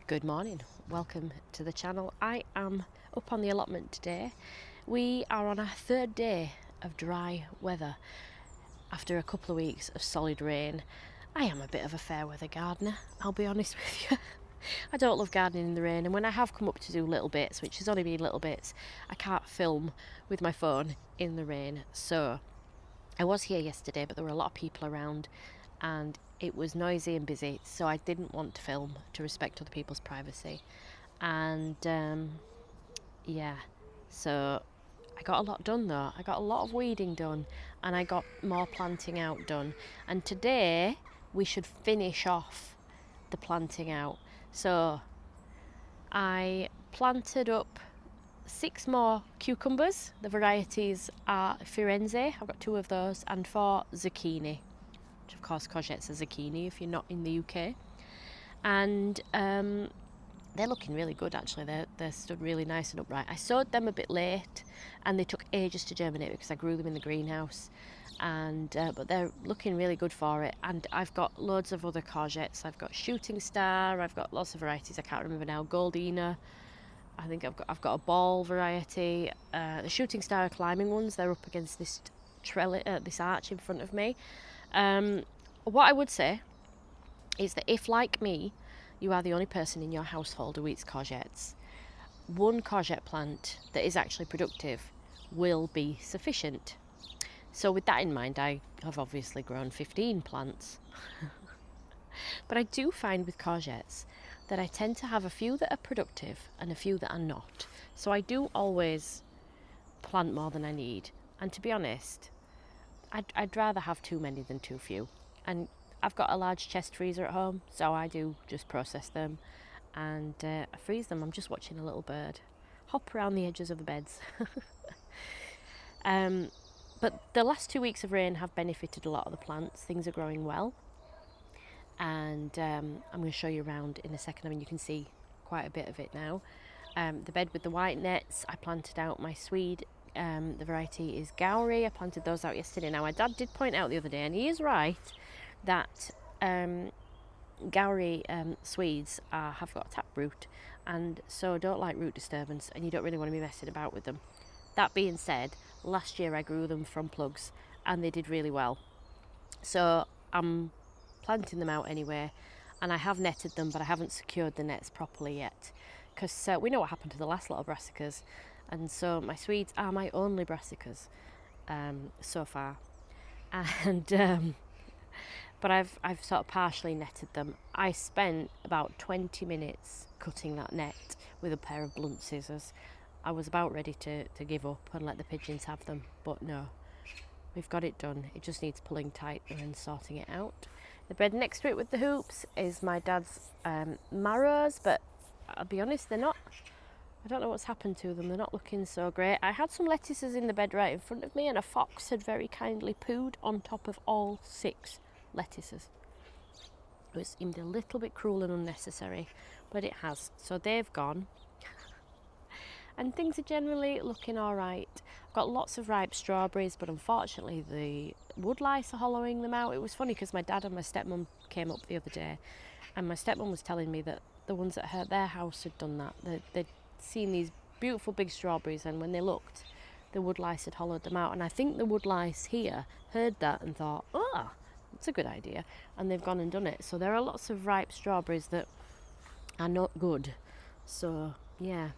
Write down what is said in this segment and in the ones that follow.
Good morning, welcome to the channel. I am up on the allotment today. We are on our third day of dry weather after a couple of weeks of solid rain. I am a bit of a fair weather gardener, I'll be honest with you. I don't love gardening in the rain, and when I have come up to do little bits, which has only been little bits, I can't film with my phone in the rain. So I was here yesterday, but there were a lot of people around and it was noisy and busy, so I didn't want to film to respect other people's privacy. And so I got a lot done though. I got a lot of weeding done and I got more planting out done. And today we should finish off the planting out. So I planted up 6 more cucumbers. The varieties are Firenze, I've got 2 of those, and 4 zucchini, which of course courgette's a zucchini if you're not in the UK. And they're looking really good actually. They're stood really nice and upright. I sowed them a bit late and they took ages to germinate because I grew them in the greenhouse. And but they're looking really good for it. And I've got loads of other courgettes. I've got Shooting Star, I've got lots of varieties, I can't remember now. Goldina, I think I've got a ball variety. The Shooting Star are climbing ones. They're up against this this arch in front of me. What I would say is that if, like me, you are the only person in your household who eats courgettes, one courgette plant that is actually productive will be sufficient. So with that in mind, I have obviously grown 15 plants. But I do find with courgettes that I tend to have a few that are productive and a few that are not. So I do always plant more than I need. And to be honest, I'd rather have too many than too few. And I've got a large chest freezer at home, so I do just process them and I freeze them. I'm just watching a little bird hop around the edges of the beds. But the last 2 weeks of rain have benefited a lot of the plants. Things are growing well. And I'm going to show you around in a second. I mean, you can see quite a bit of it now. The bed with the white nets, I planted out my Swede. The variety is Gowrie. I planted those out yesterday. Now, my dad did point out the other day, and he is right, that Gowrie Swedes have got taproot, and so don't like root disturbance, and you don't really want to be messing about with them. That being said, last year I grew them from plugs, and they did really well. So I'm planting them out anyway, and I have netted them, but I haven't secured the nets properly yet, because we know what happened to the last lot of brassicas. And so my Swedes are my only brassicas so far, and but I've sort of partially netted them. I spent about 20 minutes cutting that net with a pair of blunt scissors. I was about ready to give up and let the pigeons have them, but no, we've got it done. It just needs pulling tight and then sorting it out. The bed next to it with the hoops is my dad's marrows, but I'll be honest, they're not. I don't know what's happened to them. They're not looking so great. I had some lettuces in the bed right in front of me, and a fox had very kindly pooed on top of all 6 lettuces. It seemed a little bit cruel and unnecessary, but it has. So they've gone. And things are generally looking all right. I've got lots of ripe strawberries, but unfortunately the woodlice are hollowing them out. It was funny because my dad and my stepmum came up the other day, and my stepmum was telling me that the ones at their house had done that. They'd seen these beautiful big strawberries, and when they looked, the woodlice had hollowed them out. And I think the woodlice here heard that and thought, oh, that's a good idea, and they've gone and done it. So there are lots of ripe strawberries that are not good. So yeah,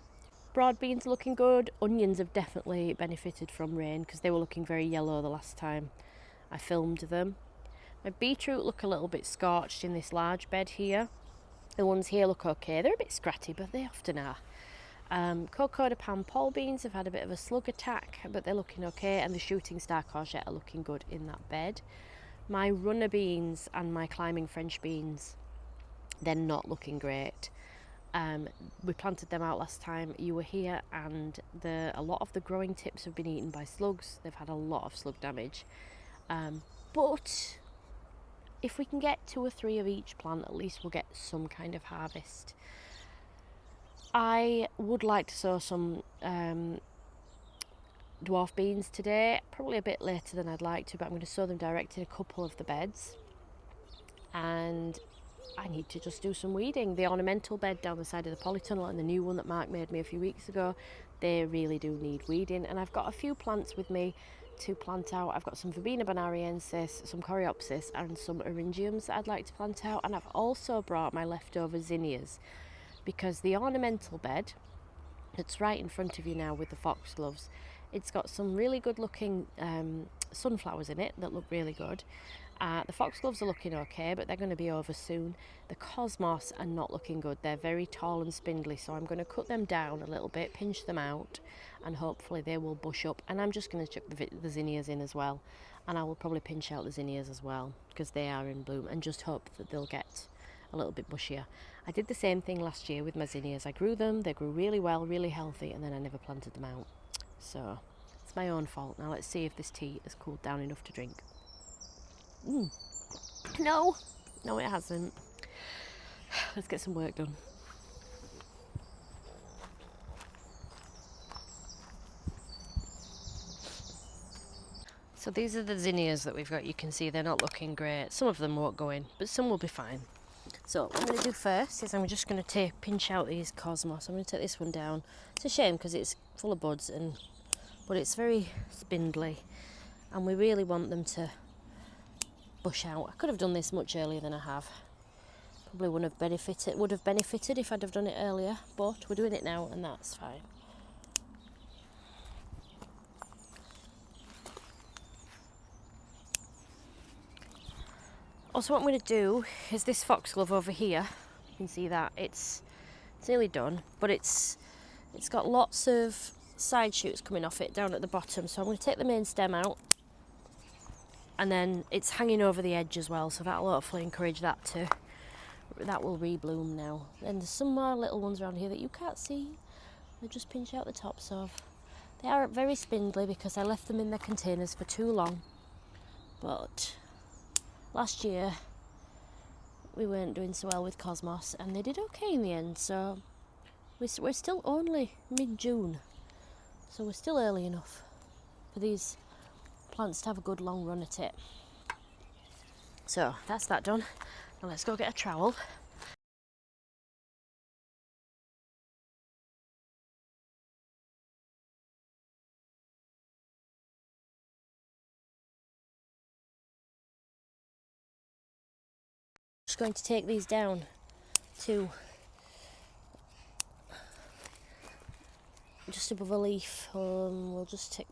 broad beans are looking good. Onions have definitely benefited from rain because they were looking very yellow the last time I filmed them. My beetroot look a little bit scorched in this large bed here. The ones here look okay. They're a bit scratty, but they often are. Cocoa de Pan pole beans have had a bit of a slug attack, but they're looking okay, and the Shooting Star courgette are looking good in that bed. My runner beans and my climbing French beans, they're not looking great. We planted them out last time you were here, and a lot of the growing tips have been eaten by slugs. They've had a lot of slug damage, but if we can get 2 or 3 of each plant, at least we'll get some kind of harvest. I would like to sow some dwarf beans today, probably a bit later than I'd like to, but I'm going to sow them direct in a couple of the beds. And I need to just do some weeding. The ornamental bed down the side of the polytunnel and the new one that Mark made me a few weeks ago, they really do need weeding. And I've got a few plants with me to plant out. I've got some Verbena bonariensis, some Coreopsis and some Eryngiums that I'd like to plant out. And I've also brought my leftover zinnias, because the ornamental bed that's right in front of you now with the foxgloves, it's got some really good looking sunflowers in it that look really good. The foxgloves are looking okay, but they're going to be over soon. The cosmos are not looking good. They're very tall and spindly, so I'm going to cut them down a little bit, pinch them out, and hopefully they will bush up. And I'm just going to chuck the zinnias in as well, and I will probably pinch out the zinnias as well, because they are in bloom, and just hope that they'll get a little bit bushier. I did the same thing last year with my zinnias. I grew them, they grew really well, really healthy, and then I never planted them out. So it's my own fault. Now let's see if this tea has cooled down enough to drink. No, it hasn't. Let's get some work done. So these are the zinnias that we've got. You can see they're not looking great. Some of them won't go in, but some will be fine. So what I'm going to do first is I'm just going to pinch out these cosmos. I'm going to take this one down. It's a shame because it's full of buds, but it's very spindly, and we really want them to bush out. I could have done this much earlier than I have. Probably would have benefited if I'd have done it earlier, but we're doing it now and that's fine. Also, what I'm going to do is this foxglove over here. You can see that it's nearly done, but it's got lots of side shoots coming off it down at the bottom, so I'm going to take the main stem out. And then it's hanging over the edge as well, so that'll hopefully encourage that will rebloom now. And there's some more little ones around here that you can't see. I just pinch out the tops of. They are very spindly because I left them in their containers for too long. But last year we weren't doing so well with cosmos, and they did okay in the end. So we're still only mid-June, so we're still early enough for these plants to have a good long run at it. So that's that done. Now let's go get a trowel. Just going to take these down to just above a leaf. We'll just take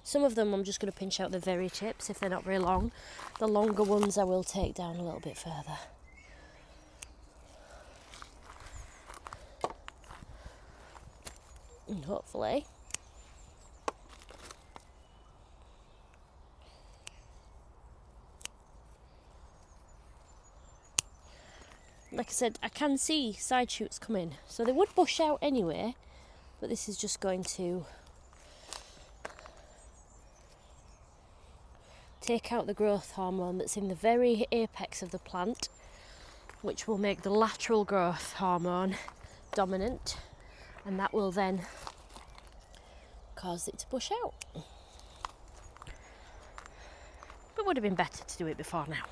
some of them I'm just going to pinch out the very tips if they're not very long. The longer ones I will take down a little bit further. And hopefully like I said, I can see side shoots coming, so they would bush out anyway, but this is just going to take out the growth hormone that's in the very apex of the plant, which will make the lateral growth hormone dominant, and that will then cause it to bush out. But it would have been better to do it before now.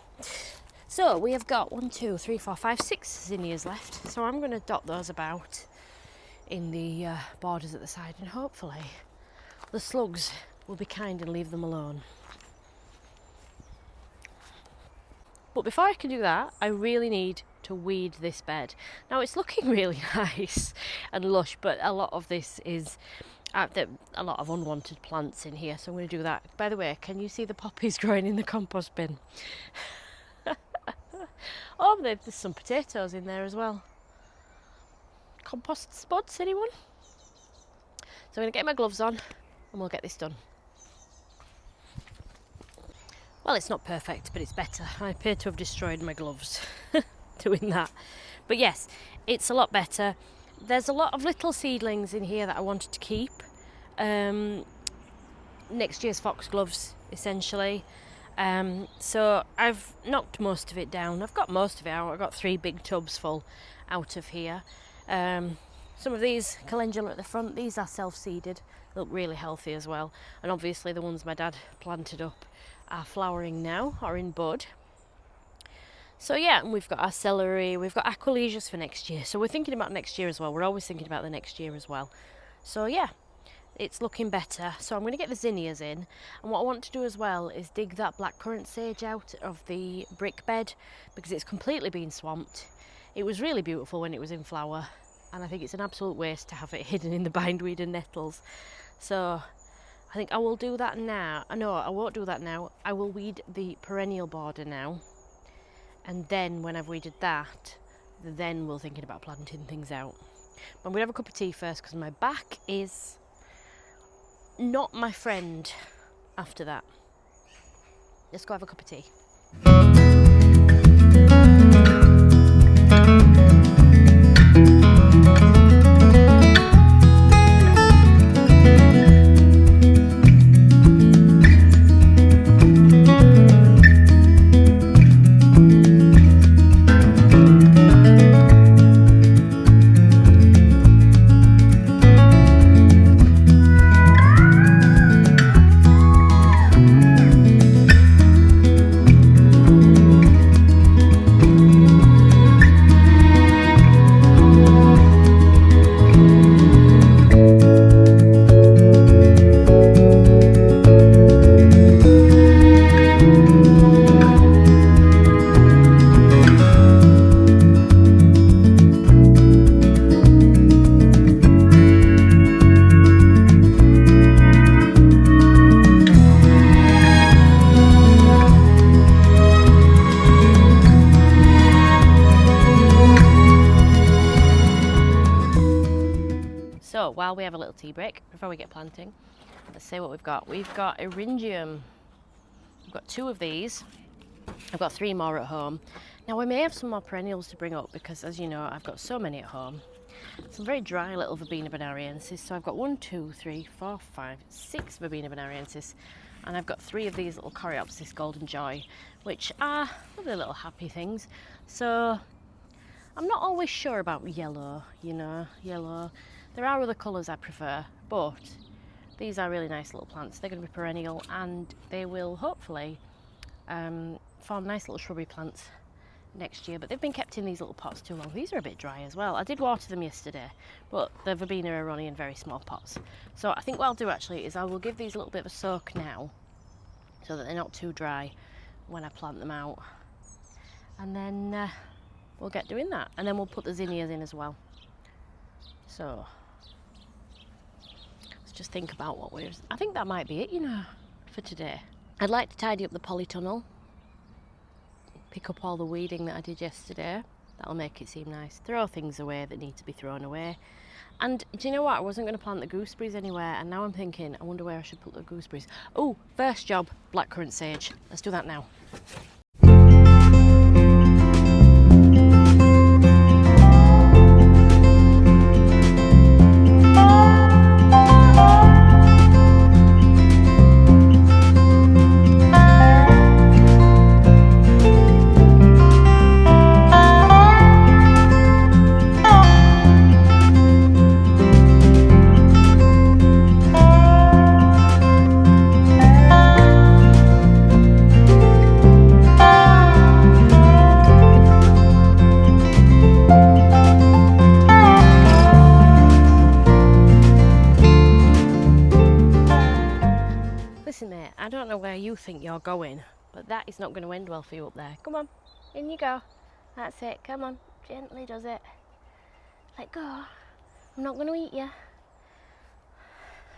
So we have got 1, 2, 3, 4, 5, 6 zinnias left, so I'm going to dot those about in the borders at the side, and hopefully the slugs will be kind and leave them alone. But before I can do that, I really need to weed this bed. Now it's looking really nice and lush, but a lot of this is a lot of unwanted plants in here, so I'm going to do that. By the way, can you see the poppies growing in the compost bin? Oh, there's some potatoes in there as well. Compost spuds, anyone? So I'm going to get my gloves on and we'll get this done. Well, it's not perfect, but it's better. I appear to have destroyed my gloves doing that. But yes, it's a lot better. There's a lot of little seedlings in here that I wanted to keep. Next year's foxgloves, essentially. So I've knocked most of it down. I've got most of it out. I've got 3 big tubs full out of here. Some of these calendula at the front, these are self-seeded. Look really healthy as well. And obviously the ones my dad planted up are flowering now, or in bud. So yeah, and we've got our celery, we've got aqualesias for next year. So we're thinking about next year as well. We're always thinking about the next year as well. So yeah, it's looking better. So I'm going to get the zinnias in, and what I want to do as well is dig that blackcurrant sage out of the brick bed because it's completely been swamped. It was really beautiful when it was in flower, and I think it's an absolute waste to have it hidden in the bindweed and nettles. So I think I will do that now. No, I won't do that now. I will weed the perennial border now, and then when I've weeded that, then we'll thinking about planting things out. But I'm going to have a cup of tea first because my back is not my friend after that. Let's go have a cup of tea. So while we have a little tea break before we get planting, let's see what we've got. We've got eryngium. We've got 2 of these. I've got 3 more at home. Now we may have some more perennials to bring up because, as you know, I've got so many at home. Some very dry little Verbena bonariensis. So I've got 1, 2, 3, 4, 5, 6 Verbena bonariensis, and I've got 3 of these little Coreopsis Golden Joy, which are lovely little happy things. So I'm not always sure about yellow, yellow. There are other colours I prefer, but these are really nice little plants. They're going to be perennial, and they will hopefully form nice little shrubbery plants next year. But they've been kept in these little pots too long. These are a bit dry as well. I did water them yesterday, but the Verbena are only in very small pots. So I think what I'll do actually is I will give these a little bit of a soak now so that they're not too dry when I plant them out. And then we'll get doing that. And then we'll put the zinnias in as well. So let's just think about what we're... I think that might be it, for today. I'd like to tidy up the polytunnel, pick up all the weeding that I did yesterday. That'll make it seem nice. Throw things away that need to be thrown away. And do you know what? I wasn't going to plant the gooseberries anywhere, and now I'm thinking, I wonder where I should put the gooseberries. Oh, first job, blackcurrant sage. Let's do that now. Listen mate, I don't know where you think you're going, but that is not going to end well for you up there. Come on, in you go. That's it, come on, gently does it. Let go. I'm not going to eat you.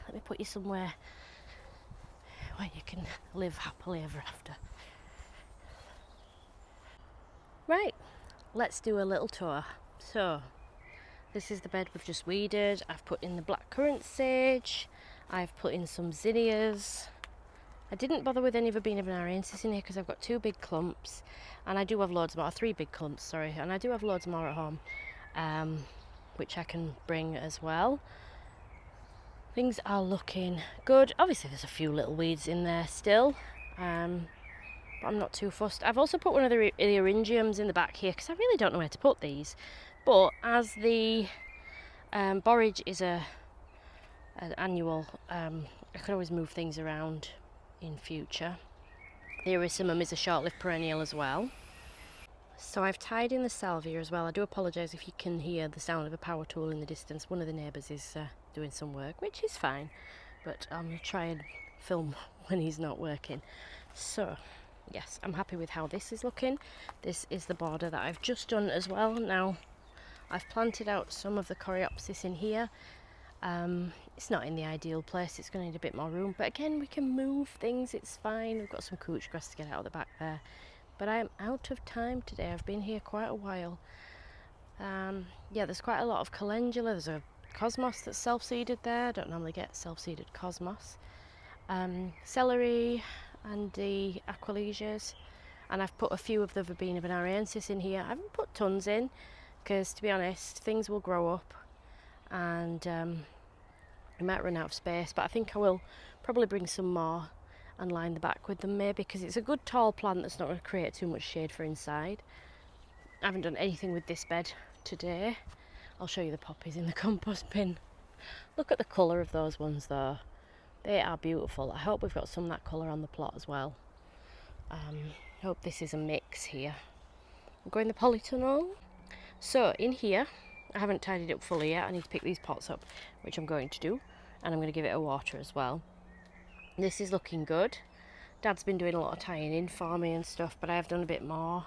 Let me put you somewhere where you can live happily ever after. Right, let's do a little tour. So, this is the bed we've just weeded. I've put in the blackcurrant sage. I've put in some zinnias. I didn't bother with any Verbena bonariensis in here because I've got 2 big clumps, and I do have loads more, 3 big clumps, sorry, and I do have loads more at home, which I can bring as well. Things are looking good. Obviously there's a few little weeds in there still, but I'm not too fussed. I've also put one of the eryngiums in the back here because I really don't know where to put these, but as the borage is an annual, I could always move things around in future. The Erysimum is a short-lived perennial as well. So I've tied in the salvia as well. I do apologise if you can hear the sound of a power tool in the distance. One of the neighbours is doing some work, which is fine, but I'm going to try and film when he's not working. So yes, I'm happy with how this is looking. This is the border that I've just done as well. Now I've planted out some of the coreopsis in here. It's not in the ideal place, it's going to need a bit more room, but again, we can move things, it's fine. We've got some couch grass to get out of the back there, but I am out of time today. I've been here quite a while. Yeah, there's quite a lot of calendula. There's a cosmos that's self-seeded there. I don't normally get self-seeded cosmos. Celery and the aquilesias, and I've put a few of the verbena bonariensis in here. I haven't put tons in because, to be honest, things will grow up and we might run out of space, but I think I will probably bring some more and line the back with them, maybe, because it's a good tall plant that's not going to create too much shade for inside. I haven't done anything with this bed today. I'll show you the poppies in the compost bin. Look at the colour of those ones though. They are beautiful. I hope we've got some of that colour on the plot as well. I hope this is a mix here. I'm going the polytunnel. So in here, I haven't tidied up fully yet. I need to pick these pots up, which I'm going to do, and I'm going to give it a water as well. This is looking good. Dad's been doing a lot of tying in for me and stuff, but I have done a bit more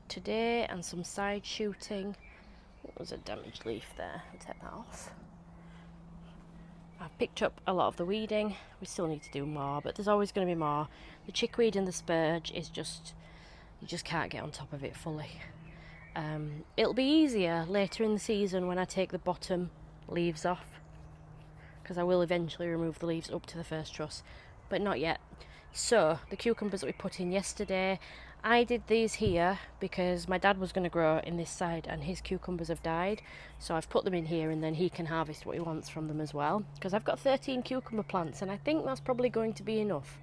today, and some side shooting. There was a damaged leaf there. I'll take that off. I've picked up a lot of the weeding. We still need to do more, but there's always going to be more. The chickweed and the spurge is just, you just can't get on top of it fully. It'll be easier later in the season when I take the bottom leaves off, because I will eventually remove the leaves up to the first truss, but not yet. So the cucumbers that we put in yesterday, I did these here because my dad was going to grow in this side and his cucumbers have died, so I've put them in here and then he can harvest what he wants from them as well, because I've got 13 cucumber plants and I think that's probably going to be enough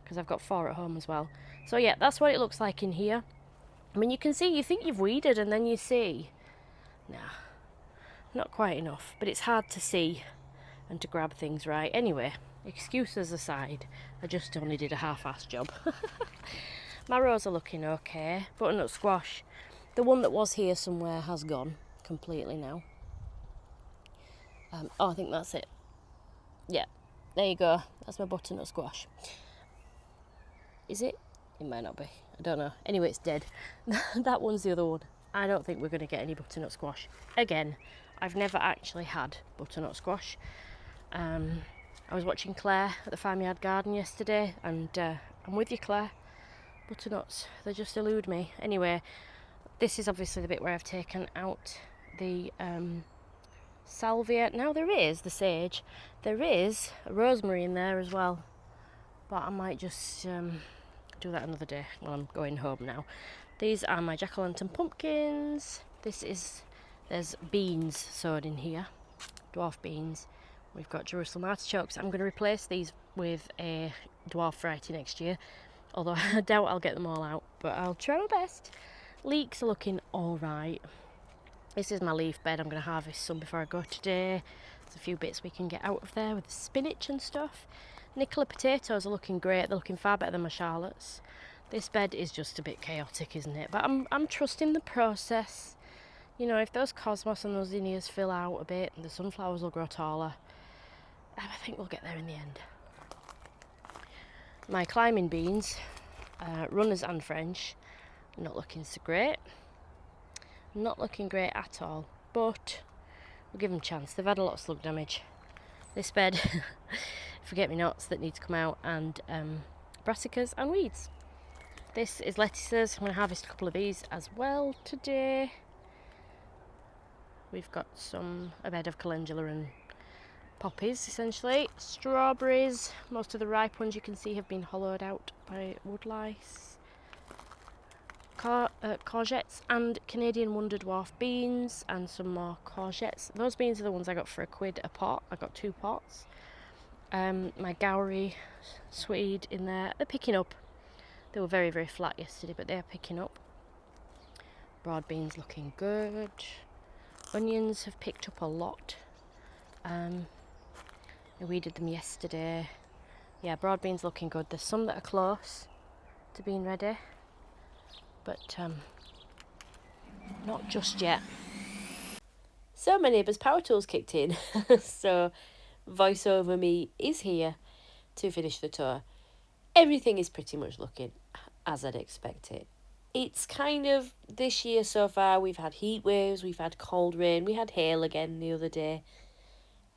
because I've got 4 at home as well. So yeah, that's what it looks like in here. I mean, you can see, you think you've weeded and then you see, nah, not quite enough, but it's hard to see and to grab things right. Anyway, excuses aside, I just only did a half-assed job. My rows are looking okay. Butternut squash, the one that was here somewhere, has gone completely now. Oh, I think that's it. Yeah, there you go. That's my butternut squash. Is it? It might not be. I don't know. Anyway, it's dead. That one's the other one. I don't think we're going to get any butternut squash. Again, I've never actually had butternut squash. I was watching Claire at the Farmyard Garden yesterday, and I'm with you, Claire. Butternuts, they just elude me. Anyway, this is obviously the bit where I've taken out the salvia. Now there is the sage. There is a rosemary in there as well, but I might just do that another day while I'm going home now. These are my jack-o'-lantern pumpkins. There's beans sowed in here, dwarf beans. We've got Jerusalem artichokes. I'm going to replace these with a dwarf variety next year, although I doubt I'll get them all out, but I'll try my best. Leeks are looking alright. This is my leaf bed. I'm going to harvest some before I go today. There's a few bits we can get out of there with the spinach and stuff. Nicola potatoes are looking great. They're looking far better than my Charlottes. This bed is just a bit chaotic, isn't it? But I'm trusting the process. You know, if those cosmos and those zinnias fill out a bit, the sunflowers will grow taller. I think we'll get there in the end. My climbing beans, runners and French, not looking so great. Not looking great at all, but we'll give them a chance. They've had a lot of slug damage. This bed, forget-me-nots that need to come out, and brassicas and weeds. This is lettuces. I'm going to harvest a couple of these as well today. We've got a bed of calendula and poppies, essentially. Strawberries, most of the ripe ones you can see have been hollowed out by woodlice. Courgettes and Canadian Wonder Dwarf beans, and some more courgettes. Those beans are the ones I got for £1 a pot. I got 2 pots. My Gowrie swede in there. They're picking up. They were very, very flat yesterday, but they're picking up. Broad beans looking good. Onions have picked up a lot. I weeded them yesterday. Yeah, broad beans looking good. There's some that are close to being ready. but not just yet. So my neighbour's power tools kicked in, so voiceover me is here to finish the tour. Everything is pretty much looking as I'd expect it. It's kind of, this year so far, we've had heat waves, we've had cold rain, we had hail again the other day.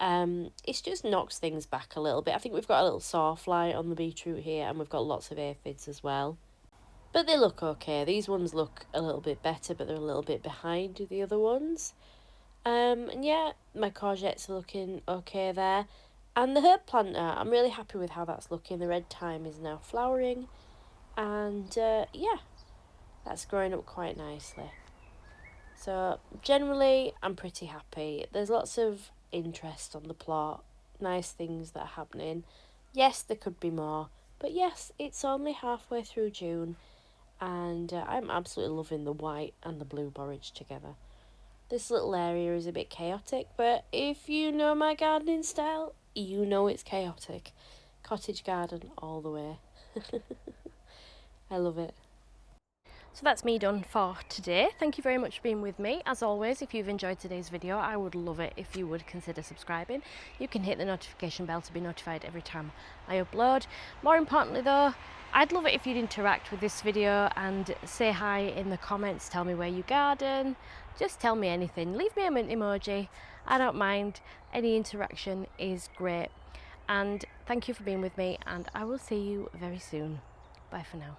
It's just knocks things back a little bit. I think we've got a little sawfly on the beetroot here, and we've got lots of aphids as well. But they look okay. These ones look a little bit better, but they're a little bit behind the other ones. And yeah, my courgettes are looking okay there. And the herb planter, I'm really happy with how that's looking. The red thyme is now flowering. And yeah, that's growing up quite nicely. So generally, I'm pretty happy. There's lots of interest on the plot. Nice things that are happening. Yes, there could be more. But yes, it's only halfway through June. And I'm absolutely loving the white and the blue borage together. This little area is a bit chaotic, but if you know my gardening style, you know it's chaotic. Cottage garden all the way. I love it. So that's me done for today. Thank you very much for being with me. As always, if you've enjoyed today's video, I would love it if you would consider subscribing. You can hit the notification bell to be notified every time I upload. More importantly though, I'd love it if you'd interact with this video and say hi in the comments, tell me where you garden, just tell me anything. Leave me a mint emoji, I don't mind. Any interaction is great. And thank you for being with me, and I will see you very soon. Bye for now.